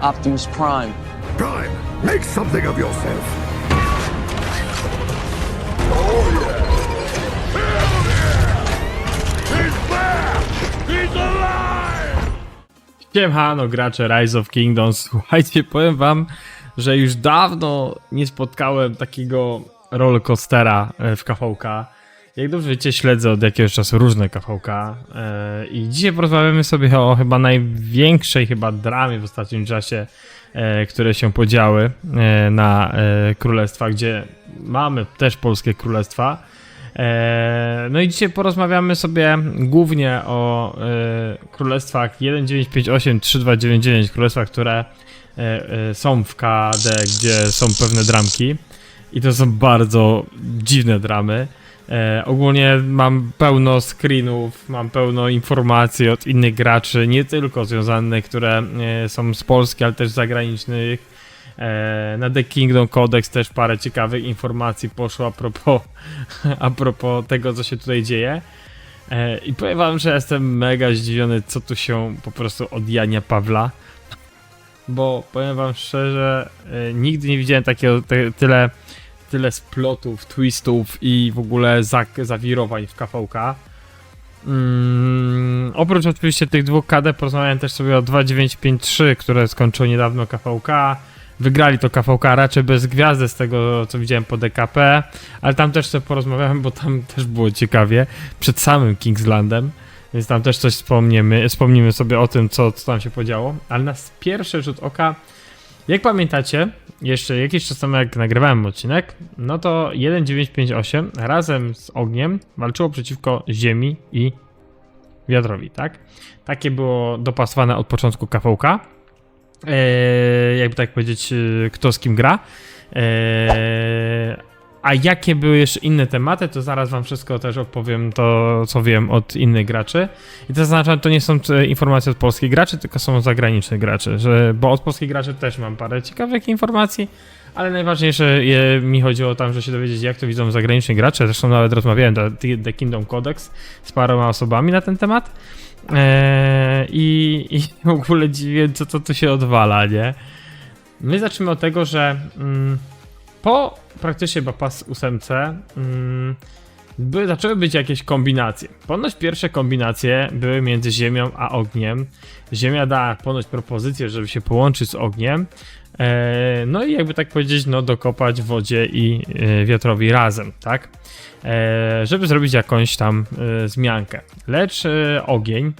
Optimus Prime. Prime, make something of yourself. Siemano gracze Rise of Kingdoms, słuchajcie, powiem wam, że już dawno nie spotkałem takiego rollercoastera w KVK. Jak dobrze wiecie, śledzę od jakiegoś czasu różne KVK i dzisiaj porozmawiamy sobie o chyba największej dramie w ostatnim czasie, które się podziały na królestwa, gdzie mamy też polskie królestwa. No i dzisiaj porozmawiamy sobie głównie o królestwach 1958, 3299, królestwach, które są w KD, gdzie są pewne dramki i to są bardzo dziwne dramy. Ogólnie mam pełno screenów, mam pełno informacji od innych graczy, nie tylko związanych, które są z Polski, ale też zagranicznych. Na The Kingdom Codex też parę ciekawych informacji poszło a propos tego, co się tutaj dzieje. I powiem wam, że jestem mega zdziwiony, co tu się po prostu od Jania Pawla. Bo powiem wam szczerze, nigdy nie widziałem takiego tyle splotów, twistów i w ogóle zawirowań w KVK. Oprócz oczywiście tych dwóch KD porozmawiałem też sobie o 2953, które skończyło niedawno KVK. Wygrali to KVK raczej bez gwiazdy z tego, co widziałem po DKP, ale tam też sobie porozmawiałem, bo tam też było ciekawie przed samym Kingslandem, więc tam też coś wspomnimy sobie o tym, co tam się podziało. Ale na pierwszy rzut oka, jak pamiętacie, jeszcze jakiś czas temu jak nagrywałem odcinek, no to 1958 razem z ogniem walczyło przeciwko ziemi i wiatrowi, tak? Takie było dopasowane od początku KVK. Jakby tak powiedzieć, kto z kim gra. A jakie były jeszcze inne tematy, to zaraz wam wszystko też opowiem, to co wiem od innych graczy. I to zaznacza, to nie są informacje od polskich graczy, tylko są od zagranicznych graczy, bo od polskich graczy też mam parę ciekawych informacji, ale najważniejsze mi chodziło tam, że się dowiedzieć, jak to widzą zagraniczni gracze. Zresztą nawet rozmawiałem na The Kingdom Codex z paroma osobami na ten temat. I w ogóle dziwię, co to tu się odwala, nie? My zaczniemy od tego, że po praktycznie pas 8 zaczęły być jakieś kombinacje. Ponoć pierwsze kombinacje były między ziemią a ogniem. Ziemia dała ponoć propozycję, żeby się połączyć z ogniem. No i jakby tak powiedzieć, no dokopać wodzie i wiatrowi razem, tak? Żeby zrobić jakąś tam zmiankę. Lecz ogień,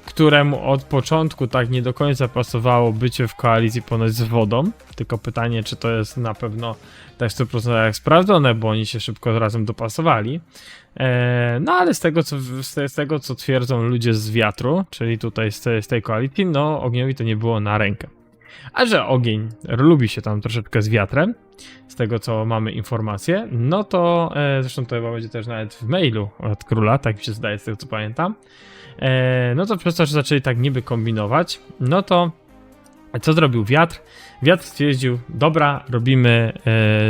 któremu od początku tak nie do końca pasowało bycie w koalicji ponoć z wodą, tylko pytanie, czy to jest na pewno tak 100% sprawdzone, bo oni się szybko razem dopasowali. No ale z tego co twierdzą ludzie z wiatru, czyli tutaj z tej koalicji, no ogniowi to nie było na rękę. A że ogień lubi się tam troszeczkę z wiatrem, z tego co mamy informacje, no to zresztą to chyba będzie też nawet w mailu od króla, tak mi się zdaje z tego co pamiętam, no to przez to, że zaczęli tak niby kombinować, no to co zrobił wiatr? Wiatr stwierdził, dobra, robimy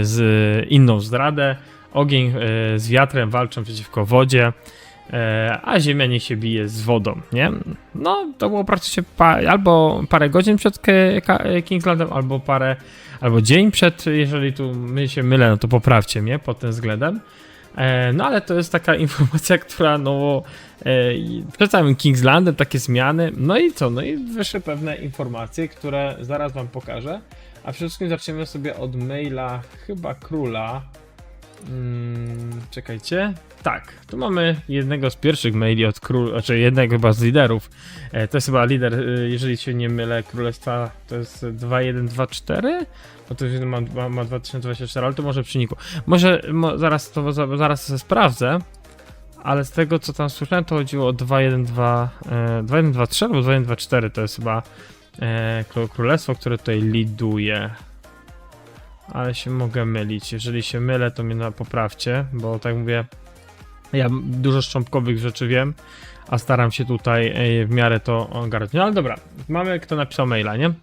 z inną zdradę, ogień z wiatrem walczą przeciwko wodzie, a ziemia niech się bije z wodą, nie? No, to było praktycznie albo parę godzin przed Kingslandem, albo dzień przed, jeżeli tu się mylę, no to poprawcie mnie pod tym względem. No ale to jest taka informacja, która no przed samym Kingslandem takie zmiany, no i co? No i wyszły pewne informacje, które zaraz wam pokażę, a przede wszystkim zaczniemy sobie od maila chyba króla. Czekajcie. Tak, tu mamy jednego z pierwszych maili od króla, znaczy jednego chyba z liderów. To jest chyba lider, jeżeli się nie mylę, królestwa to jest 2124? Bo to już ma 2024, ale to może przy niku. Zaraz sprawdzę, ale z tego co tam słyszałem, to chodziło o 2123 albo 2124, to jest chyba królestwo, które tutaj liduje. Ale się mogę mylić. Jeżeli się mylę, to mnie poprawcie, bo tak mówię, ja dużo szczątkowych rzeczy wiem, a staram się tutaj w miarę to ogarnąć. No ale dobra, mamy kto napisał maila, nie?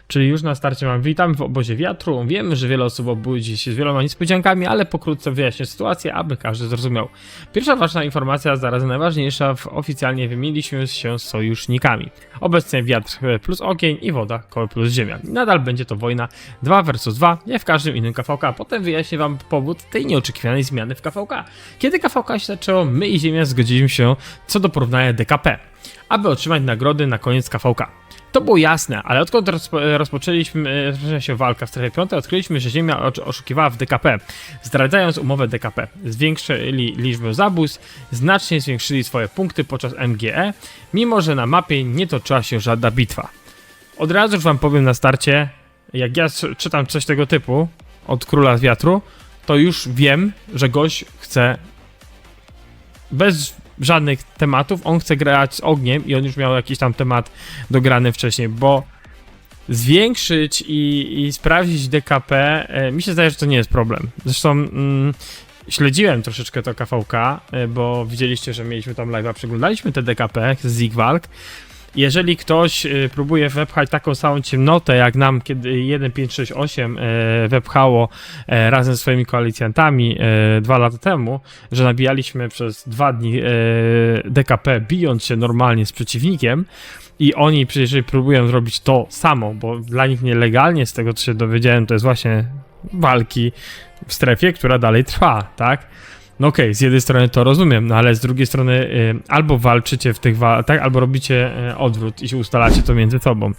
Czyli już na starcie mam witamy w obozie wiatru. Wiemy, że wiele osób obudzi się z wieloma niespodziankami, ale pokrótce wyjaśnię sytuację, aby każdy zrozumiał. Pierwsza ważna informacja, zarazem najważniejsza, oficjalnie wymieniliśmy się z sojusznikami. Obecnie wiatr plus ogień i woda plus ziemia. Nadal będzie to wojna 2 versus 2, nie w każdym innym KVK. Potem wyjaśnię wam powód tej nieoczekiwanej zmiany w KVK. Kiedy KVK się zaczęło, my i ziemia zgodziliśmy się co do porównania DKP, aby otrzymać nagrody na koniec KVK. To było jasne, ale odkąd rozpoczęła się walka w strefie 5, odkryliśmy, że Ziemia oszukiwała w DKP, zdradzając umowę DKP. Zwiększyli liczbę zabójstw, znacznie zwiększyli swoje punkty podczas MGE, mimo że na mapie nie toczyła się żadna bitwa. Od razu już wam powiem na starcie, jak ja czytam coś tego typu od Króla Wiatru, to już wiem, że gość chce bez żadnych tematów, on chce grać z ogniem i on już miał jakiś tam temat dograny wcześniej, bo zwiększyć i sprawdzić DKP, mi się zdaje, że to nie jest problem. Zresztą śledziłem troszeczkę to KVK, bo widzieliście, że mieliśmy tam live'a, przeglądaliśmy te DKP z Zigwalk. Jeżeli ktoś próbuje wepchać taką samą ciemnotę, jak nam kiedy 1568 wepchało razem ze swoimi koalicjantami 2 lata temu, że nabijaliśmy przez 2 dni DKP, bijąc się normalnie z przeciwnikiem, i oni jeżeli próbują zrobić to samo, bo dla nich nielegalnie, z tego co się dowiedziałem, to jest właśnie walki w strefie, która dalej trwa, tak? No okej, z jednej strony to rozumiem, no ale z drugiej strony albo walczycie w tych tak, albo robicie odwrót i się ustalacie to między sobą.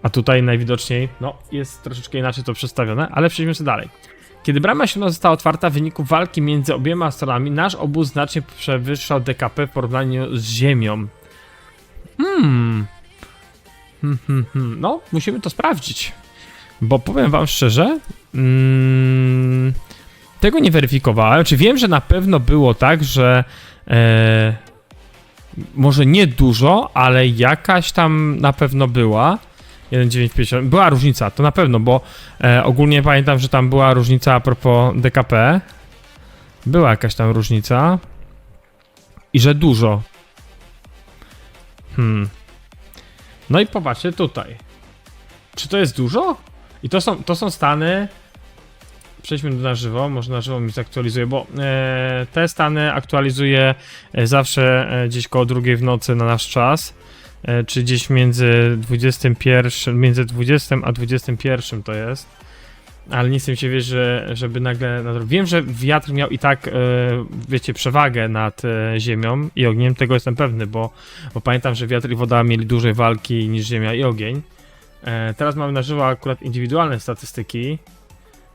A tutaj najwidoczniej, no, jest troszeczkę inaczej to przedstawione, ale przejdźmy sobie dalej. Kiedy brama siódma została otwarta, w wyniku walki między obiema stronami, nasz obóz znacznie przewyższał DKP w porównaniu z ziemią. No, musimy to sprawdzić. Bo powiem wam szczerze, tego nie weryfikowałem. Czy wiem, że na pewno było tak, że może nie dużo, ale jakaś tam na pewno była. 1,950. Była różnica, to na pewno, bo ogólnie pamiętam, że tam była różnica a propos DKP. Była jakaś tam różnica. I że dużo. No i popatrzcie tutaj. Czy to jest dużo? I to są stany. Przejdźmy na żywo, może na żywo mi zaktualizuje, bo te stany aktualizuję zawsze gdzieś koło 2 w nocy na nasz czas, czy gdzieś między 20 a 21 to jest, ale nie chcę mi się wierzyć, żeby nagle... Wiem, że wiatr miał i tak, wiecie, przewagę nad ziemią i ogniem, tego jestem pewny, bo pamiętam, że wiatr i woda mieli dłużej walki niż ziemia i ogień. Teraz mamy na żywo akurat indywidualne statystyki.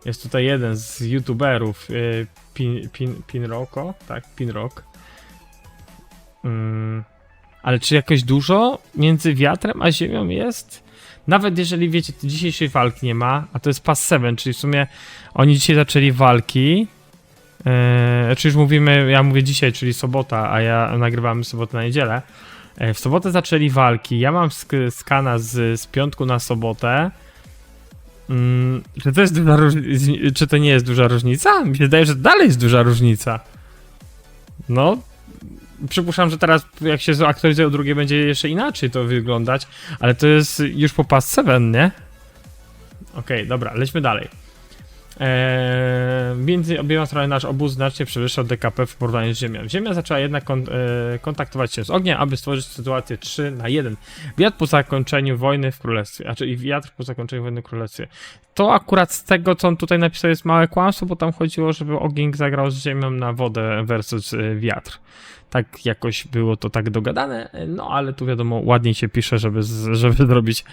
Jest tutaj jeden z youtuberów, Pinrocko, tak, Pinrock. Ale czy jakoś dużo między wiatrem a ziemią jest? Nawet jeżeli wiecie, dzisiejszej walki nie ma, a to jest Pass 7, czyli w sumie oni dzisiaj zaczęli walki. Czy już mówimy, ja mówię dzisiaj, czyli sobota, a ja nagrywamy sobotę na niedzielę. W sobotę zaczęli walki, ja mam skana z piątku na sobotę. Czy to jest duża różnica? Czy to nie jest duża różnica? Mi się wydaje, że dalej jest duża różnica. No, przypuszczam, że teraz jak się zaktualizują drugie, będzie jeszcze inaczej to wyglądać, ale to jest już po Pass 7, nie? Okej, dobra, lećmy dalej. Między obiema stronami nasz obóz znacznie przewyższał DKP w porównaniu z ziemią. Ziemia zaczęła jednak kontaktować się z ogniem, aby stworzyć sytuację 3-1. Wiatr po zakończeniu wojny w królestwie, i wiatr po zakończeniu wojny w królestwie. To akurat z tego, co on tutaj napisał, jest małe kłamstwo, bo tam chodziło, żeby ogień zagrał z ziemią na wodę versus wiatr. Tak jakoś było to tak dogadane, no ale tu wiadomo, ładniej się pisze, żeby zrobić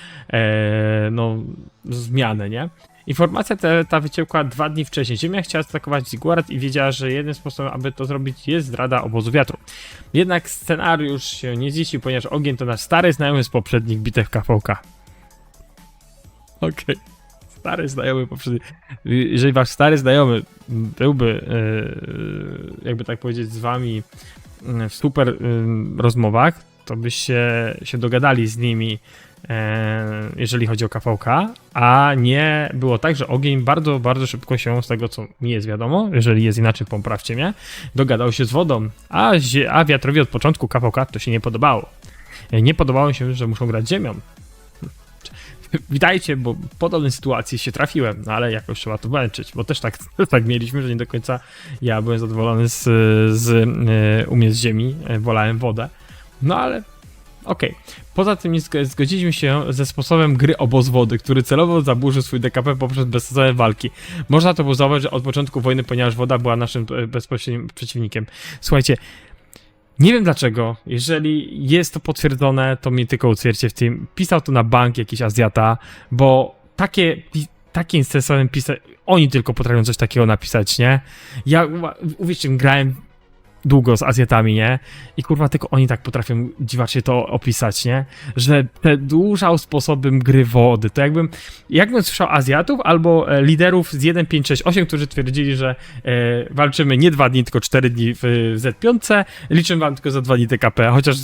no, zmianę, nie? Informacja ta wyciekła 2 dni wcześniej. Ziemia chciała zaatakować Ziggurat i wiedziała, że jednym sposobem, aby to zrobić, jest zdrada obozu wiatru. Jednak scenariusz się nie ziścił, ponieważ ogień to nasz stary znajomy z poprzednich bitew KVK. Okej. Stary znajomy poprzednich. Jeżeli wasz stary znajomy byłby, jakby tak powiedzieć, z wami w super rozmowach, to byście się dogadali z nimi, jeżeli chodzi o KVK, a nie było tak, że ogień bardzo, bardzo szybko się, z tego co mi jest wiadomo, jeżeli jest inaczej, poprawcie mnie, dogadał się z wodą, a wiatrowi od początku KVK to się nie podobało. Nie podobało się, że muszą grać ziemią. witajcie, bo w podobnej sytuacji się trafiłem, no ale jakoś trzeba to walczyć, bo też tak mieliśmy, że nie do końca ja byłem zadowolony z umieć z ziemi, wolałem wodę, no ale okej. Poza tym nie zgodziliśmy się ze sposobem gry obóz wody, który celowo zaburzył swój DKP poprzez bezsensowne walki. Można to było zauważyć, że od początku wojny, ponieważ woda była naszym bezpośrednim przeciwnikiem. Słuchajcie, nie wiem dlaczego, jeżeli jest to potwierdzone, to mnie tylko utwierdźcie w tym. Pisał to na bank jakiś Azjata, bo takie sensowne pisać, oni tylko potrafią coś takiego napisać, nie? Ja, uwierzcie, grałem długo z Azjatami, nie? I kurwa, tylko oni tak potrafią dziwacznie to opisać, nie? Że przedłużał sposobem gry wody. To jakbym słyszał Azjatów albo liderów z 1568, którzy twierdzili, że walczymy nie 2 dni, tylko 4 dni w Z5, liczymy wam tylko za 2 dni TKP, chociaż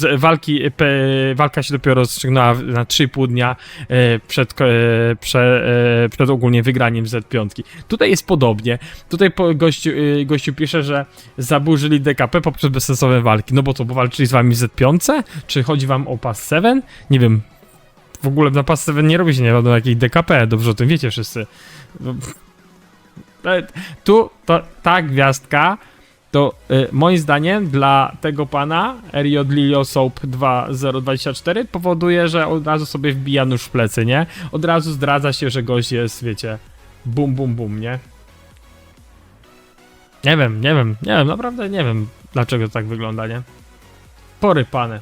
walka się dopiero rozstrzygnęła na 3,5 dnia przed ogólnie wygraniem Z5. Tutaj jest podobnie. Tutaj gościu pisze, że zaburzyli DKP poprzez bezsensowne walki. No bo co, bo walczyli z wami w Z5? Czy chodzi wam o Pass 7? Nie wiem. W ogóle na Pass 7 nie robi się nie wiadomo jakiej DKP. Dobrze o tym wiecie wszyscy. Tu ta gwiazdka to moim zdaniem dla tego pana Riot Lilio Soap 2024 powoduje, że od razu sobie wbija nóż w plecy, nie? Od razu zdradza się, że gość jest, wiecie, bum bum bum, nie? Nie wiem, naprawdę nie wiem, dlaczego to tak wygląda, nie? Porypane.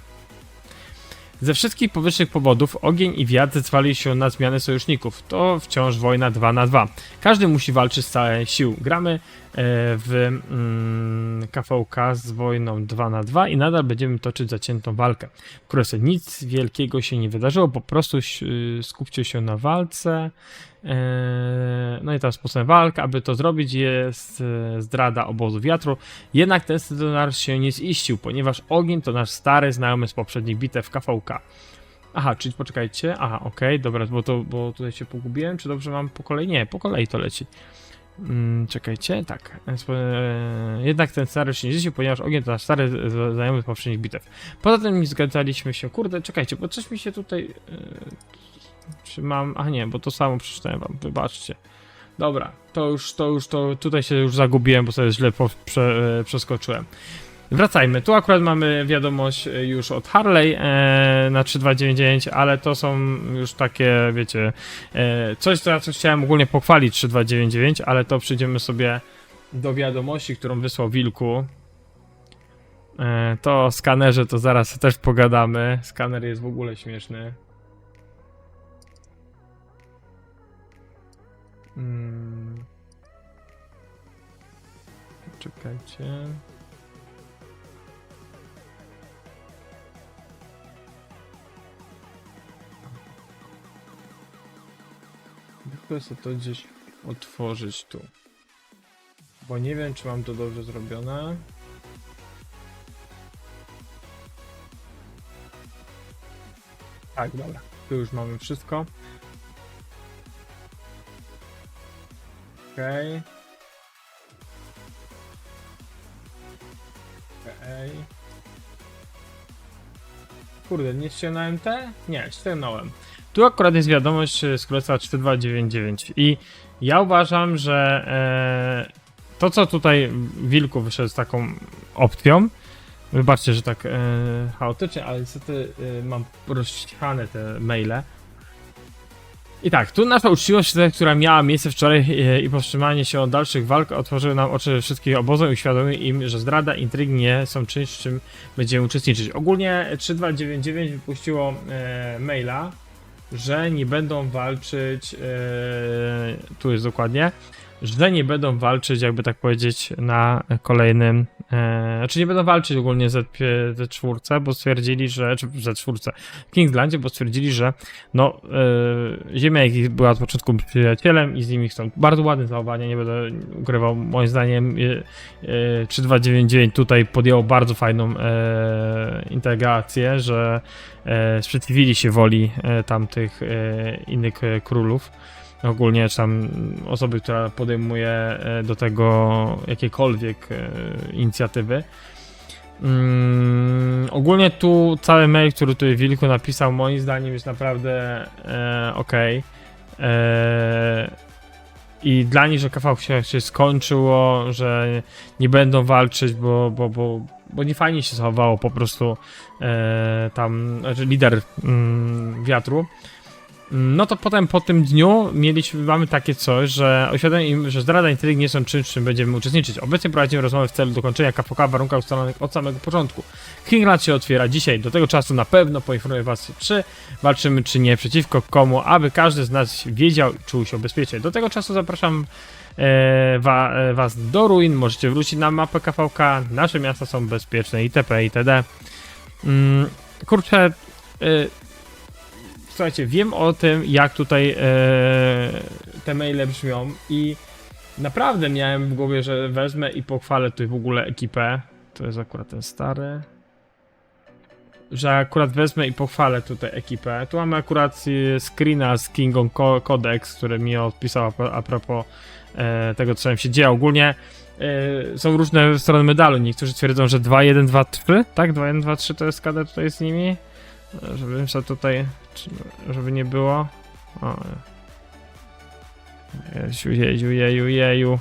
Ze wszystkich powyższych powodów ogień i wiatr zdecydowali się na zmianę sojuszników. To wciąż wojna 2 na 2. Każdy musi walczyć z całej sił. Gramy w KVK z wojną 2 na 2 i nadal będziemy toczyć zaciętą walkę. W Królestwie nic wielkiego się nie wydarzyło, po prostu skupcie się na walce. No i tam sposobem walk, aby to zrobić, jest zdrada obozu wiatru. Jednak ten scenariusz się nie ziścił, ponieważ ogień to nasz stary znajomy z poprzednich bitew w KVK. Aha, czyli poczekajcie. Aha, okej, dobra, bo tutaj się pogubiłem. Czy dobrze mam po kolei? Nie, po kolei to leci. Czekajcie, tak. Jednak ten scenariusz się nie ziścił, ponieważ ogień to nasz stary znajomy z poprzednich bitew. Poza tym nie zgadzaliśmy się. Kurde, czekajcie, bo coś mi się tutaj... Czy mam... A nie, bo to samo przeczytałem wam, wybaczcie. Dobra, to tutaj się już zagubiłem, bo sobie źle przeskoczyłem. Wracajmy, tu akurat mamy wiadomość już od Harley na 3299, ale to są już takie, wiecie, coś co ja chciałem ogólnie pochwalić 3299, ale to przyjdziemy sobie do wiadomości, którą wysłał Wilku. To o skanerze to zaraz też pogadamy, skaner jest w ogóle śmieszny. Czekajcie. Muszę sobie to gdzieś otworzyć tu. Bo nie wiem, czy mam to dobrze zrobione. Tak, dobra. Tu już mamy wszystko. Okej. Kurde, nie ściągnąłem te? Nie, ściągnąłem. Tu akurat jest wiadomość z Królestwa 4299 i ja uważam, że to co tutaj Wilku wyszedł z taką opcją, wybaczcie, że tak chaotycznie, ale niestety mam rozsiane te maile. I tak, tu nasza uczciwość, która miała miejsce wczoraj i powstrzymanie się od dalszych walk otworzyły nam oczy wszystkich obozom i uświadomiły im, że zdrada, intrygi nie są czymś, w czym będziemy uczestniczyć. Ogólnie 3299 wypuściło maila, że nie będą walczyć, tu jest dokładnie, że nie będą walczyć, jakby tak powiedzieć, na kolejnym, znaczy nie będą walczyć ogólnie Z4, bo stwierdzili, że, czy Z4, w Kingslandzie, bo stwierdzili, że no, Ziemia ich była od początku przyjacielem i z nimi chcą bardzo ładne zachowanie, nie będę ukrywał, moim zdaniem 3299 tutaj podjęło bardzo fajną integrację, że sprzeciwili się woli tamtych innych królów. Ogólnie czy tam osoby, która podejmuje do tego jakiekolwiek inicjatywy. Ogólnie tu cały mail, który tutaj Wilku napisał, moim zdaniem jest naprawdę okej. I dla nich, że KV się skończyło, że nie będą walczyć, bo nie fajnie się zachowało po prostu tam, znaczy lider wiatru. No to potem po tym dniu mamy takie coś, że oświadczam im, że zdrada intryg nie są czymś, w czym będziemy uczestniczyć. Obecnie prowadzimy rozmowę w celu dokończenia KVK w warunkach ustalonych od samego początku. Kingland się otwiera dzisiaj. Do tego czasu na pewno poinformuję was, czy walczymy, czy nie, przeciwko komu, aby każdy z nas wiedział i czuł się bezpiecznie. Do tego czasu zapraszam was do ruin. Możecie wrócić na mapę KVK. Nasze miasta są bezpieczne itp. itd. Kurczę... Słuchajcie, wiem o tym, jak tutaj te maile brzmią i naprawdę miałem w głowie, że wezmę i pochwalę tutaj w ogóle ekipę. To jest akurat ten stary. Że akurat wezmę i pochwalę tutaj ekipę. Tu mamy akurat screena z Kingą Codex, który mi odpisał a propos tego, co tam się dzieje. Ogólnie są różne strony medalu. Niektórzy twierdzą, że 2, 1, 2, 3, tak? 2, 1, 2, 3 to jest KD tutaj z nimi. Żebym sobie tutaj, żeby nie było. O. Jeju.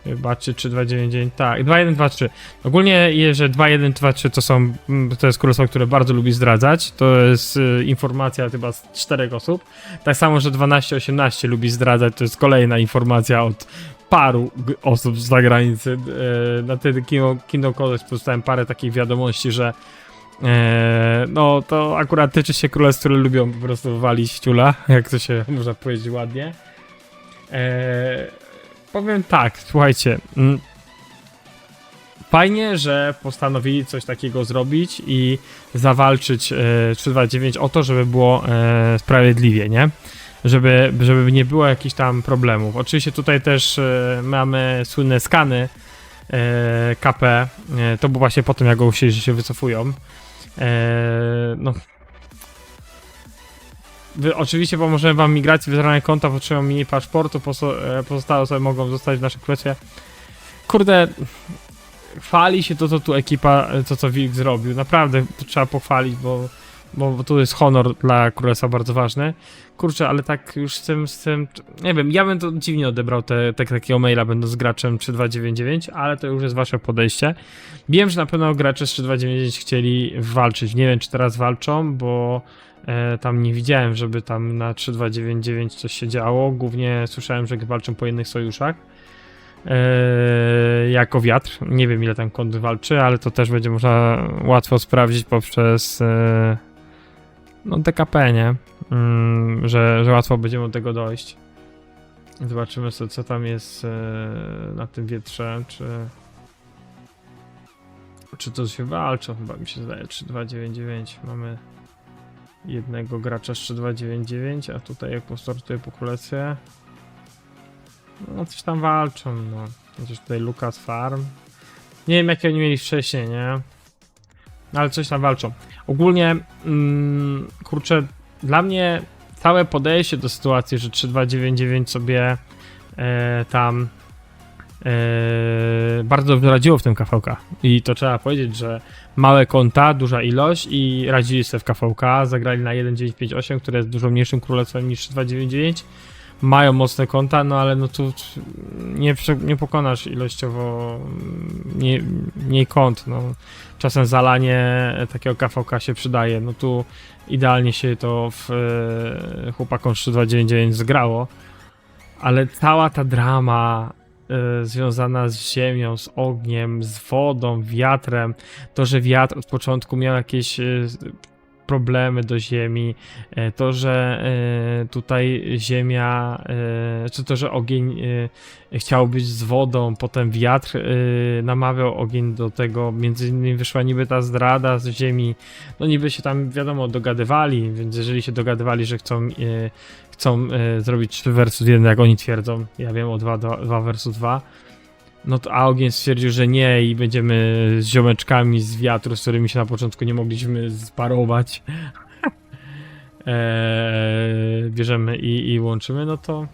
Wybaczcie, 3-2-9-9, tak, 2-1-2-3. Ogólnie, że 2-1-2-3 to jest królestwo, które bardzo lubi zdradzać. To jest informacja chyba z 4 osób. Tak samo, że 12-18 lubi zdradzać, to jest kolejna informacja od paru osób z zagranicy. Na tym Kingdom Codex dostałem parę takich wiadomości, że no to akurat tyczy się królestw, które lubią po prostu walić w ciula, jak to się można powiedzieć ładnie. Powiem tak, słuchajcie. Fajnie, że postanowili coś takiego zrobić i zawalczyć 329 o to, żeby było sprawiedliwie, nie? Żeby nie było jakichś tam problemów. Oczywiście tutaj też mamy słynne skany KP. To było właśnie po tym, jak go się wycofują. No. Oczywiście pomożemy wam migracji wyzwalania konta, potrzebują mini paszportu, pozostałe osoby mogą zostać w naszej królestwie. Kurde, chwali się to, co tu ekipa, co Wilk zrobił. Naprawdę to trzeba pochwalić, bo tu jest honor dla królestwa bardzo ważny. Kurczę, ale tak już z tym, nie wiem, ja bym to dziwnie odebrał takiego maila, będąc graczem 3299, ale to już jest wasze podejście. Wiem, że na pewno gracze z 3299 chcieli walczyć. Nie wiem, czy teraz walczą, bo tam nie widziałem, żeby tam na 3299 coś się działo. Głównie słyszałem, że walczą po jednych sojuszach. Jako wiatr. Nie wiem, ile tam kont walczy, ale to też będzie można łatwo sprawdzić poprzez no DKP, nie? Że łatwo będziemy do tego dojść. Zobaczymy sobie, co tam jest na tym wietrze, czy to się walczą, chyba mi się zdaje. 3299 mamy jednego gracza z 3299, a tutaj jak postartuję po królestwie, no coś tam walczą, no. Chociaż tutaj Lucas Farm. Nie wiem, jakie oni mieli wcześniej, nie? Ale coś tam walczą. Ogólnie, kurczę, dla mnie całe podejście do sytuacji, że 3299 sobie tam bardzo dobrze radziło w tym KVK. I to trzeba powiedzieć, że małe konta, duża ilość i radzili sobie w KVK, zagrali na 1958, które jest dużo mniejszym królestwem niż 3299. Mają mocne konta, no ale no tu nie pokonasz ilościowo mniej kont, no. Czasem zalanie takiego KVK się przydaje, no tu idealnie się to w chłopakom 3299 zgrało, ale cała ta drama związana z ziemią, z ogniem, z wodą, wiatrem, to, że wiatr od początku miał jakieś problemy do ziemi, to, że tutaj ziemia, czy to, że ogień chciał być z wodą, potem wiatr namawiał ogień do tego, między innymi wyszła niby ta zdrada z ziemi, no niby się tam wiadomo dogadywali, więc jeżeli się dogadywali, że chcą zrobić 3 versus 1, jak oni twierdzą, ja wiem o 2 versus 2, no to a ogień stwierdził, że nie i będziemy z ziomeczkami z wiatru, z którymi się na początku nie mogliśmy sparować. Bierzemy i łączymy, no to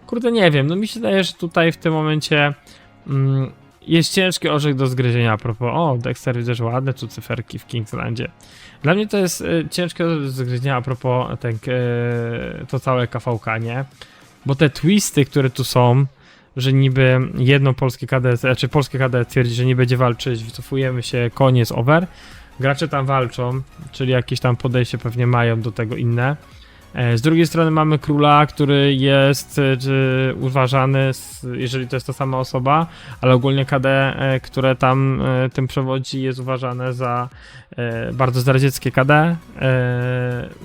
kurde nie wiem, no mi się wydaje, że tutaj w tym momencie jest ciężki orzech do zgryzienia. A propos, o, Dexter, widzę, że ładne tu cyferki w Kingslandzie. Dla mnie to jest ciężkie do zgryzienia a propos to całe KVK, nie? Bo te twisty, które tu są, że niby jedno polskie KD, czy polskie KD twierdzi, że nie będzie walczyć, wycofujemy się, koniec, over. Gracze tam walczą, czyli jakieś tam podejście pewnie mają do tego inne. Z drugiej strony mamy króla, który jest uważany, jeżeli to jest ta sama osoba, ale ogólnie KD, które tam tym przewodzi, jest uważane za bardzo zdradzieckie KD.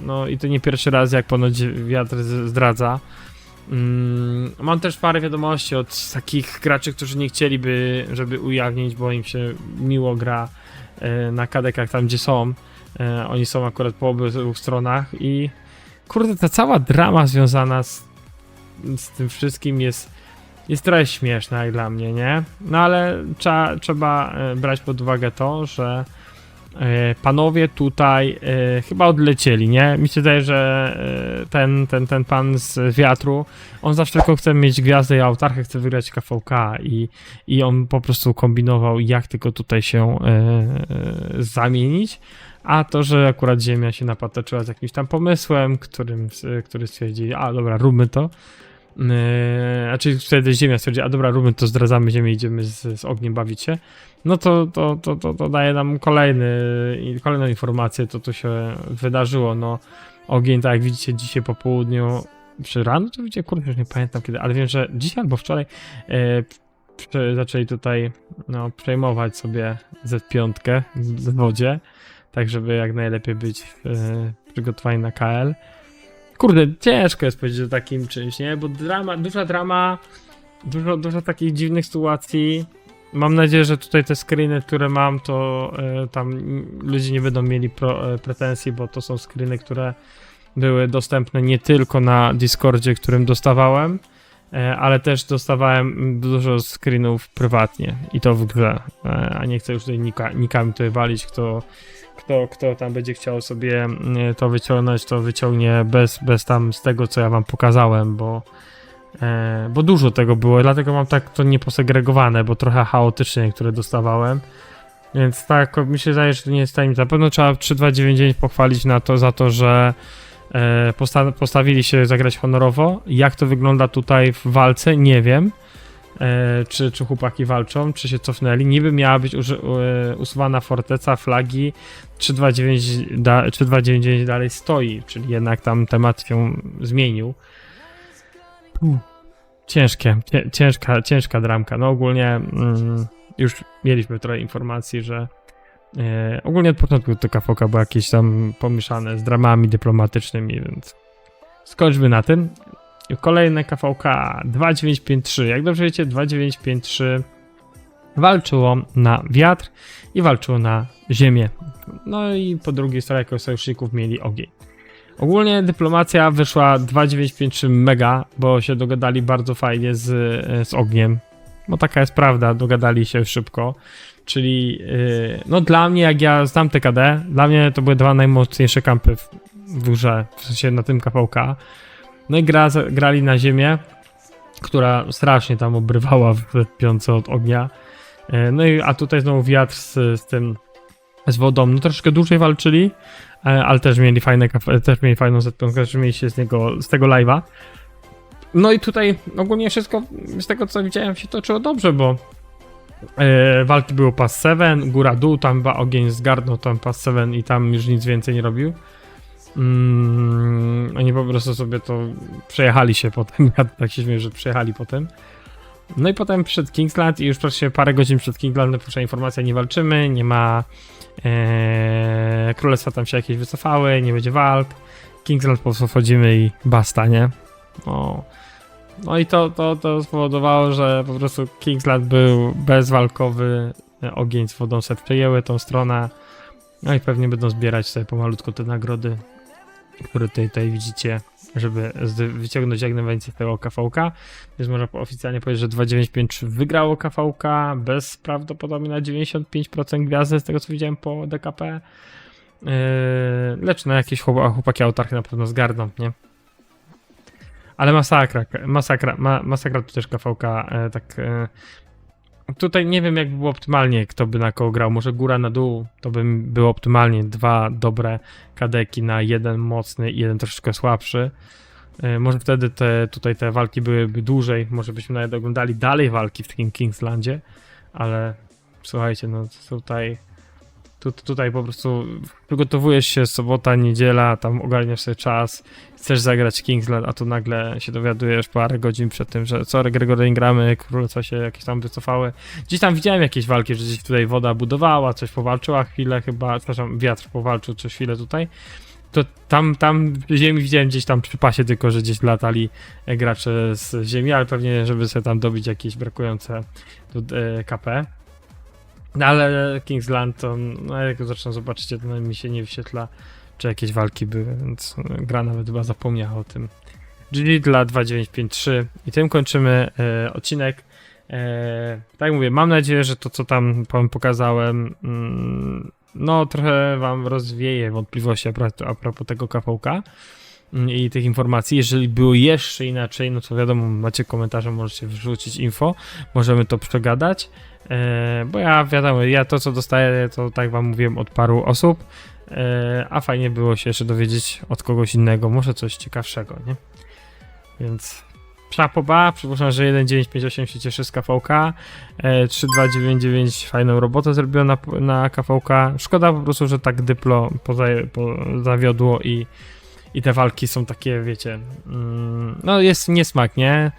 No i to nie pierwszy raz, jak ponoć wiatr zdradza. Mam też parę wiadomości od takich graczy, którzy nie chcieliby, żeby ujawnić, bo im się miło gra na kadekach tam, gdzie są. Oni są akurat po obu stronach i kurde, ta cała drama związana z tym wszystkim jest trochę śmieszna jak dla mnie, nie? No ale trzeba brać pod uwagę to, że panowie tutaj chyba odlecieli, nie? Mi się wydaje, że ten pan z wiatru, on zawsze tylko chce mieć gwiazdę i autarchę, chce wygrać KVK i on po prostu kombinował, jak tylko tutaj się zamienić. A to, że akurat Ziemia się napatoczyła z jakimś tam pomysłem, który stwierdzi, a dobra, róbmy to. Znaczy wtedy Ziemia stwierdzi, a dobra, róbmy to, zdradzamy Ziemię, idziemy z ogniem bawić się. No to daje nam kolejną informację, co tu się wydarzyło. No ogień, tak jak widzicie dzisiaj po południu, czy rano to widzicie, kurde, już nie pamiętam kiedy, ale wiem, że dzisiaj albo wczoraj zaczęli tutaj przejmować sobie Z5 w wodzie. Tak, żeby jak najlepiej być przygotowani na KL. Kurde, ciężko jest powiedzieć o takim czymś, nie? Bo duża drama, dużo takich dziwnych sytuacji. Mam nadzieję, że tutaj te screeny, które mam, to tam ludzie nie będą mieli pretensji, bo to są screeny, które były dostępne nie tylko na Discordzie, którym dostawałem, ale też dostawałem dużo screenów prywatnie i to w grze. A nie chcę już tutaj nikami tutaj walić, kto tam będzie chciał sobie to wyciągnąć, to wyciągnie bez tam z tego, co ja wam pokazałem, bo dużo tego było, dlatego mam tak to nieposegregowane, bo trochę chaotycznie niektóre dostawałem. Więc tak, mi się zdaje, że to nie jest tajemnica. Na pewno trzeba 3299 pochwalić za to, że postawili się zagrać honorowo. Jak to wygląda tutaj w walce, nie wiem. Czy chłopaki walczą, czy się cofnęli. Niby miała być usuwana forteca, flagi, 329 dalej stoi, czyli jednak tam temat się zmienił. Ciężka dramka. No ogólnie już mieliśmy trochę informacji, że ogólnie od początku to KVK było jakieś tam pomieszane z dramami dyplomatycznymi, więc skończmy na tym. Kolejne KVK 2953. Jak dobrze wiecie, 2953 walczyło na wiatr i walczyło na ziemię. No i po drugiej stronie jako sojuszników mieli ogień. Ogólnie dyplomacja wyszła 2953 mega, bo się dogadali bardzo fajnie z ogniem. No taka jest prawda, dogadali się szybko. Czyli no dla mnie, jak ja znam TKD, dla mnie to były dwa najmocniejsze kampy w grze, w sensie na tym KVK. No i grali na ziemię, która strasznie tam obrywała w piące od ognia. No i a tutaj znowu wiatr z wodą. No troszkę dłużej walczyli, ale też mieli fajną Z5, też mieliście z tego live'a. No i tutaj ogólnie wszystko z tego co widziałem się toczyło dobrze, bo walki było pass 7, góra-dół, tam chyba ogień zgarnął tam pass 7 i tam już nic więcej nie robił. Oni po prostu sobie to przejechali się potem, ja tak się śmieję, że przejechali potem. No i potem przed Kingsland i już praktycznie parę godzin przed Kingslandem pierwsza informacja, nie walczymy, nie ma królestwa tam się jakieś wycofały, nie będzie walk. Kingsland po prostu wchodzimy i basta, nie? No i to spowodowało, że po prostu Kingsland był bezwalkowy, ogień z wodą se przejęły tą stronę. No i pewnie będą zbierać sobie pomalutko te nagrody, które tutaj widzicie, żeby wyciągnąć jak najwięcej z tego KVK. Więc można oficjalnie powiedzieć, że 2953 wygrało KVK bez prawdopodobnie na 95% gwiazdy z tego co widziałem po DKP. Lecz na jakieś chłopaki autarchy na pewno zgarną, nie? Ale masakra tu też KVK tak tutaj nie wiem, jak by było optymalnie, kto by na kogo grał. Może góra na dół, to by było optymalnie 2 dobre kadeki na jeden mocny i jeden troszeczkę słabszy. Może wtedy tutaj te walki byłyby dłużej, może byśmy nawet oglądali dalej walki w takim Kingslandzie, ale słuchajcie, no tutaj po prostu przygotowujesz się, sobota, niedziela, tam ogarniasz sobie czas, chcesz zagrać Kingsland, a tu nagle się dowiadujesz parę godzin przed tym, że sorry, Gregory, nie gramy, królestwa się jakieś tam wycofały. Gdzieś tam widziałem jakieś walki, że gdzieś tutaj woda budowała, coś powalczyła chwilę chyba, przepraszam, wiatr powalczył coś chwilę tutaj. To tam w ziemi widziałem gdzieś tam przy pasie, tylko że gdzieś latali gracze z ziemi, ale pewnie żeby sobie tam dobić jakieś brakujące KP. No ale Kingsland to, no jak zaczną zobaczycie, to mi się nie wyświetla, czy jakieś walki były, więc gra nawet chyba zapomniała o tym. GG dla 2953 i tym kończymy odcinek. Tak jak mówię, mam nadzieję, że to co tam wam pokazałem, no trochę wam rozwieje wątpliwości a propos tego KVK i tych informacji. Jeżeli było jeszcze inaczej, no to wiadomo, macie komentarze, możecie wrzucić info, możemy to przegadać, bo ja to co dostaję, to tak wam mówiłem od paru osób, a fajnie było się jeszcze dowiedzieć od kogoś innego, może coś ciekawszego, nie? Więc Szapoba, przypuszczam, że 1958 się cieszy z KVK, 3299 fajną robotę zrobiło na KVK. Szkoda po prostu, że tak Dyplo zawiodło i te walki są takie, wiecie, no jest niesmak, nie?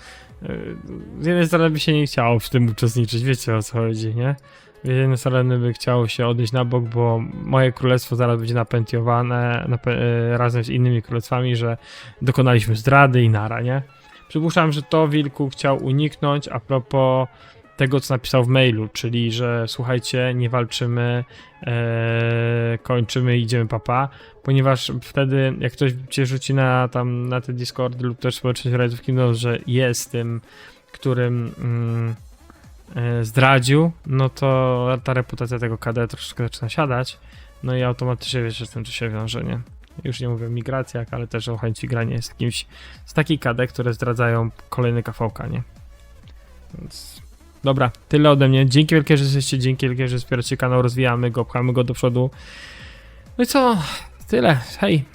Z jednej strony by się nie chciało w tym uczestniczyć, wiecie o co chodzi, nie? Z jednej strony by chciało się odejść na bok, bo moje królestwo zaraz będzie napętiowane razem z innymi królestwami, że dokonaliśmy zdrady i nara, nie? Przypuszczam, że to Wilku chciał uniknąć a propos tego, co napisał w mailu, czyli, że słuchajcie, nie walczymy, kończymy i idziemy papa, ponieważ wtedy, jak ktoś cię rzuci na te Discordy lub też społeczność Rise of Kingdoms, że jest tym, którym zdradził, no to ta reputacja tego KD troszeczkę zaczyna siadać, no i automatycznie wiesz, że z tym to się wiąże, nie? Już nie mówię o migracjach, ale też o chęci grania z kimś z takich KD, które zdradzają kolejny KVK, nie? Więc dobra, tyle ode mnie. Dzięki wielkie, że jesteście, dzięki wielkie, że wspieracie kanał, rozwijamy go, pchamy go do przodu. No i co? Tyle. Hej!